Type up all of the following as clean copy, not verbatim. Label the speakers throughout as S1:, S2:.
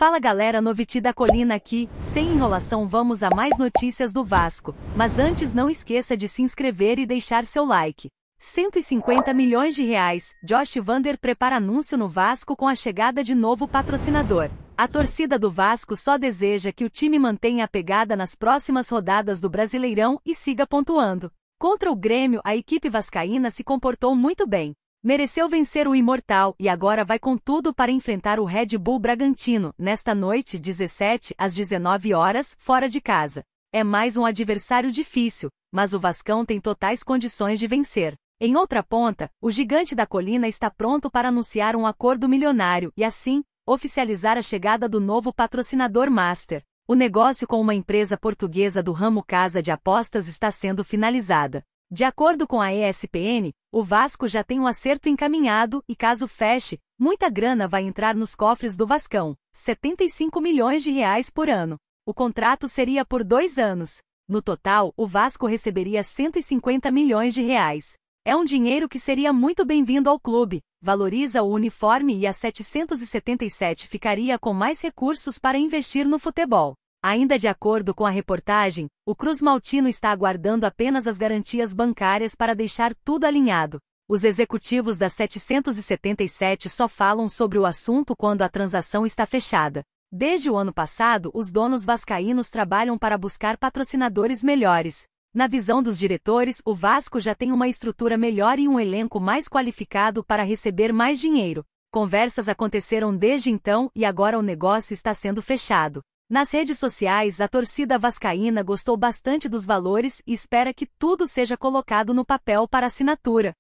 S1: Fala galera, Noviti da Colina aqui, sem enrolação vamos a mais notícias do Vasco, mas antes não esqueça de se inscrever e deixar seu like. 150 milhões de reais, Josh Vander prepara anúncio no Vasco com a chegada de novo patrocinador. A torcida do Vasco só deseja que o time mantenha a pegada nas próximas rodadas do Brasileirão e siga pontuando. Contra o Grêmio, a equipe vascaína se comportou muito bem. Mereceu vencer o Imortal e agora vai com tudo para enfrentar o Red Bull Bragantino, nesta noite, 17 às 19 horas, fora de casa. É mais um adversário difícil, mas o Vascão tem totais condições de vencer. Em outra ponta, o Gigante da Colina está pronto para anunciar um acordo milionário e, assim, oficializar a chegada do novo patrocinador master. O negócio com uma empresa portuguesa do ramo casa de apostas está sendo finalizada. De acordo com a ESPN, o Vasco já tem um acerto encaminhado e, caso feche, muita grana vai entrar nos cofres do Vascão, 75 milhões de reais por ano. O contrato seria por 2 anos. No total, o Vasco receberia 150 milhões de reais. É um dinheiro que seria muito bem-vindo ao clube, valoriza o uniforme e a 777 ficaria com mais recursos para investir no futebol. Ainda de acordo com a reportagem, o Cruz Maltino está aguardando apenas as garantias bancárias para deixar tudo alinhado. Os executivos da 777 só falam sobre o assunto quando a transação está fechada. Desde o ano passado, os donos vascaínos trabalham para buscar patrocinadores melhores. Na visão dos diretores, o Vasco já tem uma estrutura melhor e um elenco mais qualificado para receber mais dinheiro. Conversas aconteceram desde então e agora o negócio está sendo fechado. Nas redes sociais, a torcida vascaína gostou bastante dos valores e espera que tudo seja colocado no papel para assinatura.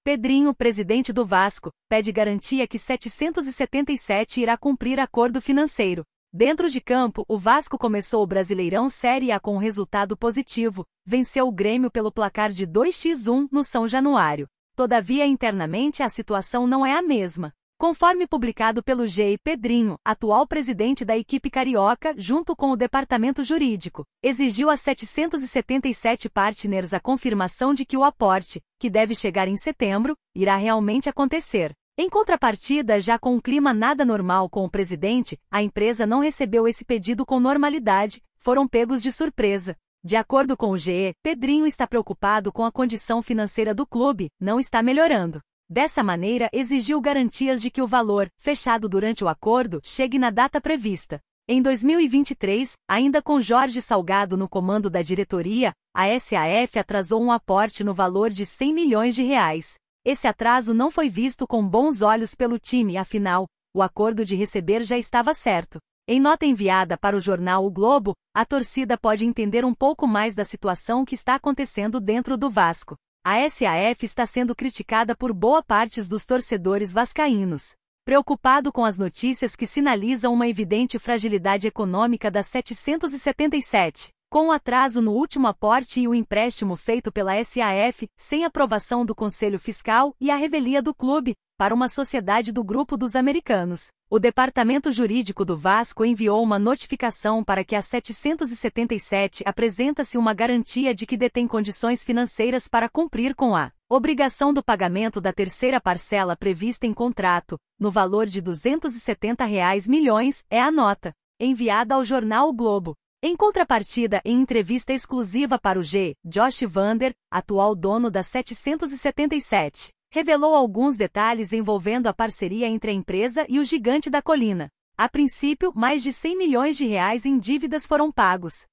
S1: Pedrinho, presidente do Vasco, pede garantia que 777 irá cumprir acordo financeiro. Dentro de campo, o Vasco começou o Brasileirão Série A com um resultado positivo, venceu o Grêmio pelo placar de 2-1 no São Januário. Todavia, internamente a situação não é a mesma. Conforme publicado pelo GE, Pedrinho, atual presidente da equipe carioca, junto com o departamento jurídico, exigiu a 777 partners a confirmação de que o aporte, que deve chegar em setembro, irá realmente acontecer. Em contrapartida, já com um clima nada normal com o presidente, a empresa não recebeu esse pedido com normalidade, foram pegos de surpresa. De acordo com o GE, Pedrinho está preocupado com a condição financeira do clube, não está melhorando. Dessa maneira, exigiu garantias de que o valor, fechado durante o acordo, chegue na data prevista. Em 2023, ainda com Jorge Salgado no comando da diretoria, a SAF atrasou um aporte no valor de 100 milhões de reais. Esse atraso não foi visto com bons olhos pelo time, afinal, o acordo de receber já estava certo. Em nota enviada para o jornal O Globo, a torcida pode entender um pouco mais da situação que está acontecendo dentro do Vasco. A SAF está sendo criticada por boa parte dos torcedores vascaínos. Preocupado com as notícias que sinalizam uma evidente fragilidade econômica da 777, com o atraso no último aporte e o empréstimo feito pela SAF, sem aprovação do Conselho Fiscal e a revelia do clube, para uma sociedade do Grupo dos Americanos, o Departamento Jurídico do Vasco enviou uma notificação para que a 777 apresentasse uma garantia de que detém condições financeiras para cumprir com a obrigação do pagamento da terceira parcela prevista em contrato, no valor de R$ 270 milhões, é a nota, enviada ao jornal O Globo. Em contrapartida, em entrevista exclusiva para o G, Josh Vander, atual dono da 777, revelou alguns detalhes envolvendo a parceria entre a empresa e o Gigante da Colina. A princípio, mais de 100 milhões de reais em dívidas foram pagos.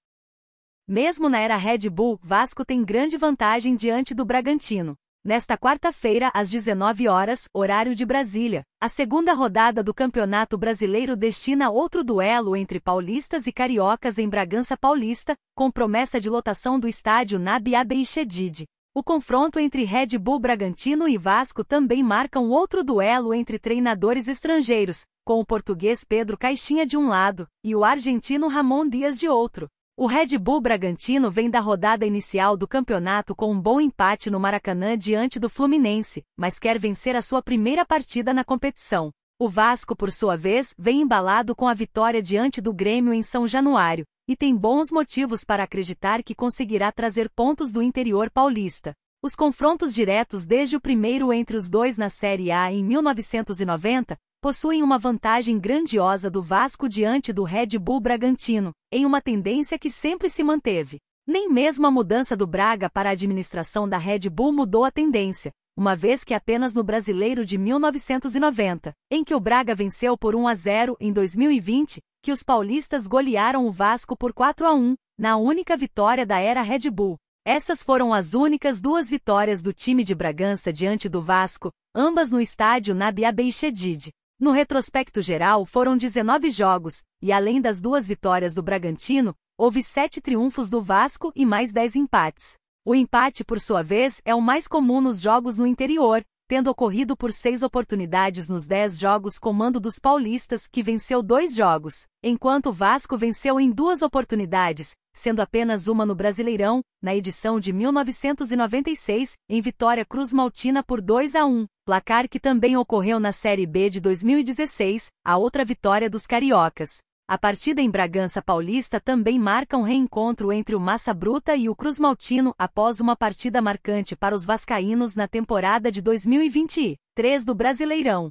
S1: Mesmo na era Red Bull, Vasco tem grande vantagem diante do Bragantino. Nesta quarta-feira, às 19 horas, horário de Brasília, a segunda rodada do Campeonato Brasileiro destina outro duelo entre paulistas e cariocas em Bragança Paulista, com promessa de lotação do estádio Nabi Abichedid. O confronto entre Red Bull Bragantino e Vasco também marca um outro duelo entre treinadores estrangeiros, com o português Pedro Caixinha de um lado, e o argentino Ramon Dias de outro. O Red Bull Bragantino vem da rodada inicial do campeonato com um bom empate no Maracanã diante do Fluminense, mas quer vencer a sua primeira partida na competição. O Vasco, por sua vez, vem embalado com a vitória diante do Grêmio em São Januário, e tem bons motivos para acreditar que conseguirá trazer pontos do interior paulista. Os confrontos diretos desde o primeiro entre os dois na Série A em 1990 possuem uma vantagem grandiosa do Vasco diante do Red Bull Bragantino, em uma tendência que sempre se manteve. Nem mesmo a mudança do Braga para a administração da Red Bull mudou a tendência, uma vez que apenas no Brasileiro de 1990, em que o Braga venceu por 1-0 em 2020, que os paulistas golearam o Vasco por 4-1, na única vitória da era Red Bull. Essas foram as únicas 2 vitórias do time de Bragança diante do Vasco, ambas no estádio Nabi Abeid. No retrospecto geral foram 19 jogos, e além das 2 vitórias do Bragantino, houve 7 triunfos do Vasco e mais 10 empates. O empate, por sua vez, é o mais comum nos jogos no interior, tendo ocorrido por 6 oportunidades nos 10 jogos com mando dos paulistas, que venceu 2 jogos, enquanto o Vasco venceu em 2 oportunidades, sendo apenas uma no Brasileirão, na edição de 1996, em vitória cruzmaltina por 2-1, placar que também ocorreu na Série B de 2016, a outra vitória dos cariocas. A partida em Bragança Paulista também marca um reencontro entre o Massa Bruta e o Cruzmaltino após uma partida marcante para os vascaínos na temporada de 2023 do Brasileirão.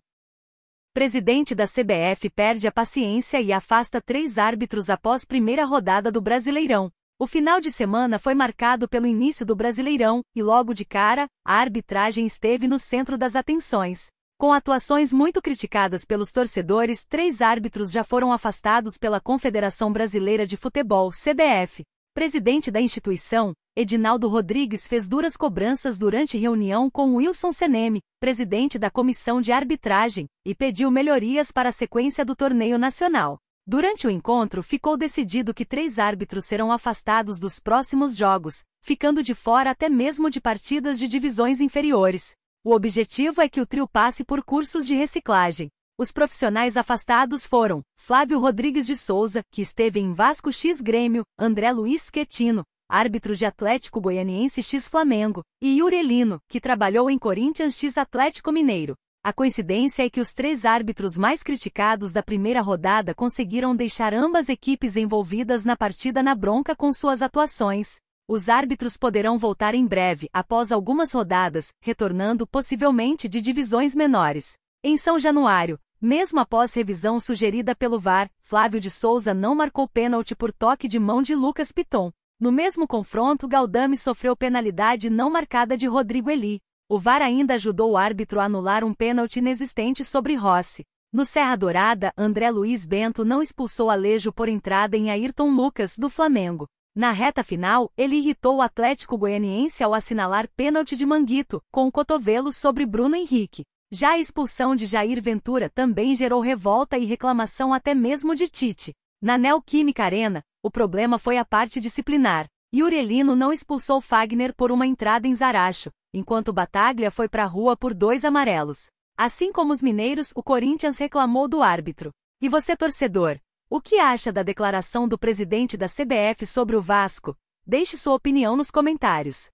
S1: Presidente da CBF perde a paciência e afasta 3 árbitros após primeira rodada do Brasileirão. O final de semana foi marcado pelo início do Brasileirão, e logo de cara, a arbitragem esteve no centro das atenções. Com atuações muito criticadas pelos torcedores, 3 árbitros já foram afastados pela Confederação Brasileira de Futebol, CBF. Presidente da instituição, Edinaldo Rodrigues fez duras cobranças durante reunião com Wilson Seneme, presidente da Comissão de Arbitragem, e pediu melhorias para a sequência do torneio nacional. Durante o encontro ficou decidido que 3 árbitros serão afastados dos próximos jogos, ficando de fora até mesmo de partidas de divisões inferiores. O objetivo é que o trio passe por cursos de reciclagem. Os profissionais afastados foram Flávio Rodrigues de Souza, que esteve em Vasco x Grêmio, André Luiz Quetino, árbitro de Atlético Goianiense x Flamengo, e Yuri Elino, que trabalhou em Corinthians x Atlético Mineiro. A coincidência é que os 3 árbitros mais criticados da primeira rodada conseguiram deixar ambas equipes envolvidas na partida na bronca com suas atuações. Os árbitros poderão voltar em breve, após algumas rodadas, retornando possivelmente de divisões menores. Em São Januário, mesmo após revisão sugerida pelo VAR, Flávio de Souza não marcou pênalti por toque de mão de Lucas Piton. No mesmo confronto, Galdame sofreu penalidade não marcada de Rodrigo Eli. O VAR ainda ajudou o árbitro a anular um pênalti inexistente sobre Rossi. No Serra Dourada, André Luiz Bento não expulsou Alejo por entrada em Ayrton Lucas, do Flamengo. Na reta final, ele irritou o Atlético Goianiense ao assinalar pênalti de Manguito, com o cotovelo sobre Bruno Henrique. Já a expulsão de Jair Ventura também gerou revolta e reclamação até mesmo de Tite. Na Neoquímica Arena, o problema foi a parte disciplinar. Yuri Elino não expulsou Fagner por uma entrada em Zaracho, enquanto Bataglia foi para a rua por 2 amarelos. Assim como os mineiros, o Corinthians reclamou do árbitro. E você, torcedor? O que acha da declaração do presidente da CBF sobre o Vasco? Deixe sua opinião nos comentários.